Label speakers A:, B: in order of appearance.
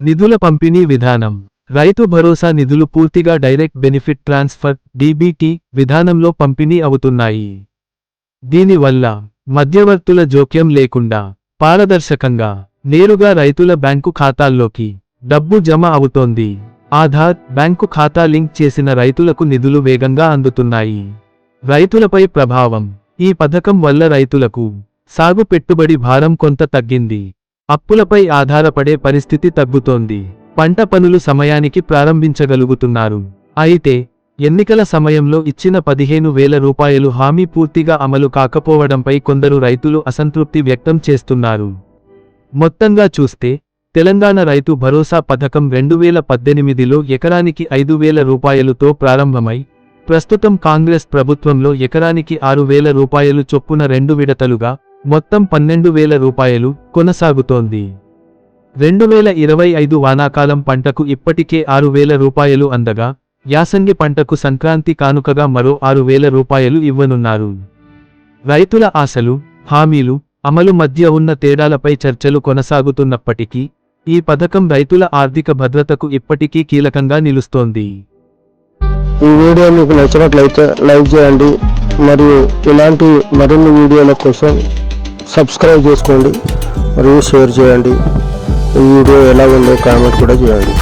A: నిధుల పంపిణీ విధానం. రైతు భరోసా నిధులు పూర్తిగా డైరెక్ట్ బెనిఫిట్ ట్రాన్స్ఫర్ (డీబీటీ) విధానంలో పంపిణీ అవుతున్నాయి. దీనివల్ల మధ్యవర్తుల జోక్యం లేకుండా పారదర్శకంగా నేరుగా రైతుల బ్యాంకు ఖాతాల్లోకి డబ్బు జమ అవుతోంది. ఆధార్, బ్యాంకు ఖాతా లింక్ చేసిన రైతులకు నిధులు వేగంగా అందుతున్నాయి. రైతులపై ప్రభావం. ఈ పథకం వల్ల రైతులకు సాగు పెట్టుబడి భారం కొంత తగ్గింది. అప్పులపై ఆధారపడే పరిస్థితి తగ్గుతోంది. పంట పనులు సమయానికి ప్రారంభించగలుగుతున్నారు. అయితే ఎన్నికల సమయంలో ఇచ్చిన 15,000 రూపాయలు హామీ పూర్తిగా అమలు కాకపోవడంపై కొందరు రైతులు అసంతృప్తి వ్యక్తం చేస్తున్నారు. మొత్తంగా చూస్తే తెలంగాణ రైతు భరోసా పథకం 2018లో ఎకరానికి 5,000 రూపాయలుతో ప్రారంభమై ప్రస్తుతం కాంగ్రెస్ ప్రభుత్వంలో ఎకరానికి 6,000 రూపాయలు చొప్పున 2 విడతలుగా మొత్తం 12,000 రూపాయలు కొనసాగుతోంది. 2025 వానాకాలం పంటకు ఇప్పటికే 6,000 రూపాయలు అందగా యాసంగి పంటకు సంక్రాంతి కానుకగా మరో 6,000 రూపాయలు ఇవ్వనున్నారు. రైతుల ఆశలు, హామీలు అమలు మధ్య ఉన్న తేడాలపై చర్చలు కొనసాగుతున్నప్పటికీ ఈ పథకం రైతుల ఆర్థిక భద్రతకు ఇప్పటికీ కీలకంగా నిలుస్తోంది.
B: ఈ వీడియో మీకు నచ్చినట్లయితే లైక్ చేయండి మరియు ఇలాంటి మరిన్ని వీడియోల కోసం సబ్స్క్రైబ్ చేసుకోండి మరియు షేర్ చేయండి. ఈ వీడియో ఎలా ఉందో కామెంట్ కూడా చేయండి.